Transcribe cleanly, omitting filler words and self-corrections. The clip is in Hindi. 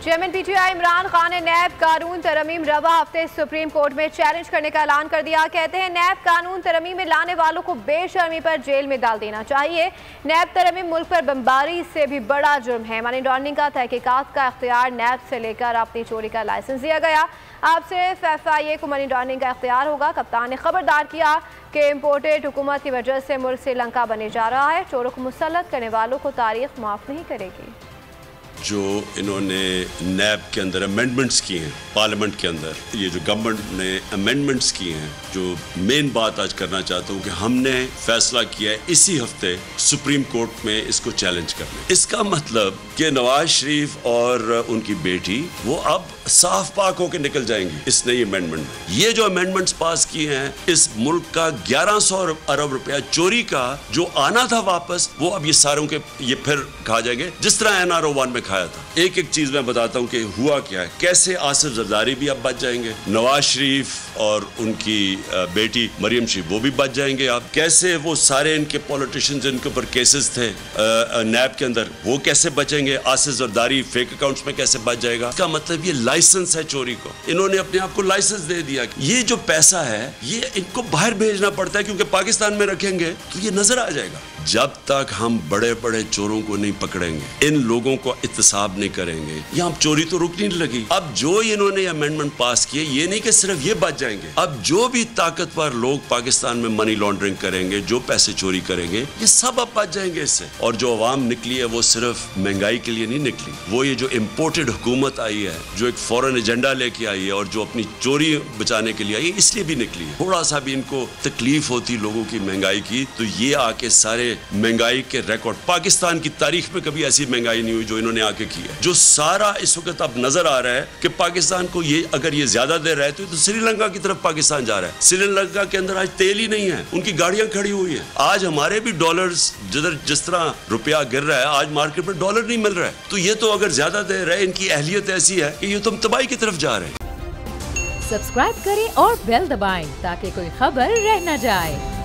चेयरमैन पीटीआई इमरान खान ने नैब कानून तरमीम रवा हफ्ते सुप्रीम कोर्ट में चैलेंज करने का ऐलान कर दिया। कहते हैं नैब कानून तरमीम में लाने वालों को बेशर्मी पर जेल में डाल देना चाहिए। नैब तरमीम मुल्क पर बमबारी से भी बड़ा जुर्म है। मनी लॉन्ड्रिंग का तहकीकात का इख्तियार नैब से लेकर अपनी चोरी का लाइसेंस दिया गया। अब सिर्फ FIA को मनी लॉन्ड्रिंग का इख्तियार होगा। कप्तान ने खबरदार किया कि इम्पोर्टेड हुकूमत की वजह से मुल्क श्रीलंका बने जा रहा है। चोरों को मुसल्लत करने वालों को तारीख माफ नहीं करेगी। जो इन्होंने नैब के अंदर अमेंडमेंट्स किए हैं, पार्लियामेंट के अंदर ये जो गवर्नमेंट ने अमेंडमेंट्स किए हैं, जो मेन बात आज करना चाहता हूँ कि हमने फैसला किया है इसी हफ्ते सुप्रीम कोर्ट में इसको चैलेंज करने। इसका मतलब कि नवाज शरीफ और उनकी बेटी वो अब साफ पाक होकर निकल जाएंगी इस नई अमेंडमेंट में। ये जो अमेंडमेंट्स पास किए हैं, इस मुल्क का 1100 अरब रुपया चोरी का जो आना था वापस, वो अब ये सारों के ये फिर खा जाएंगे जिस तरह NRO 1 में खाया था। एक एक चीज मैं बताता हूँ कि हुआ क्या है, कैसे आसिफ जरदारी भी अब बच जाएंगे, नवाज शरीफ और उनकी बेटी मरियम शरीफ वो भी बच जाएंगे। अब कैसे वो सारे इनके पॉलिटिशियंस जिनके ऊपर केसेस थे नैब के अंदर, वो कैसे बचेंगे, आसिफ जरदारी फेक अकाउंट्स में कैसे बच जाएगा। इसका मतलब ये लाइसेंस है चोरी को, इन्होंने अपने आप को लाइसेंस दे दिया। ये जो पैसा है ये इनको बाहर भेजना पड़ता है क्योंकि पाकिस्तान में रखेंगे तो ये नजर आ जाएगा। जब तक हम बड़े बड़े चोरों को नहीं पकड़ेंगे, इन लोगों को इत्तेसाब नहीं करेंगे, यहाँ चोरी तो रुकनी नहीं लगी। अब जो इन्होंने अमेंडमेंट पास किए, ये नहीं कि सिर्फ ये बच जाएंगे, अब जो भी ताकतवर लोग पाकिस्तान में मनी लॉन्ड्रिंग करेंगे, जो पैसे चोरी करेंगे, ये सब अब बच जाएंगे इससे। और जो अवाम निकली है वो सिर्फ महंगाई के लिए नहीं निकली, वो ये जो इम्पोर्टेड हुकूमत आई है, जो एक फॉरेन एजेंडा लेके आई है और जो अपनी चोरी बचाने के लिए आई है, इसलिए भी निकली है। थोड़ा सा भी इनको तकलीफ होती लोगों की महंगाई की तो ये आके सारे महंगाई के रिकॉर्ड, पाकिस्तान की तारीख में कभी ऐसी महंगाई नहीं हुई जो इन्होंने आके की है। जो सारा इस वक्त अब नजर आ रहा है कि पाकिस्तान को ये अगर ये ज्यादा दे रहा है तो श्रीलंका की तरफ पाकिस्तान जा रहा है। श्रीलंका के अंदर आज तेल ही नहीं है, उनकी गाड़ियां खड़ी हुई है। आज हमारे भी डॉलर्स जिस तरह रुपया गिर रहा है, आज मार्केट में डॉलर नहीं मिल रहा है। तो ये तो अगर ज्यादा दे रहे हैं, इनकी अहलियत ऐसी है कि ये तो हम तबाही की तरफ जा रहे हैं। सब्सक्राइब करें और बेल दबाएं ताकि कोई खबर रह न जाए।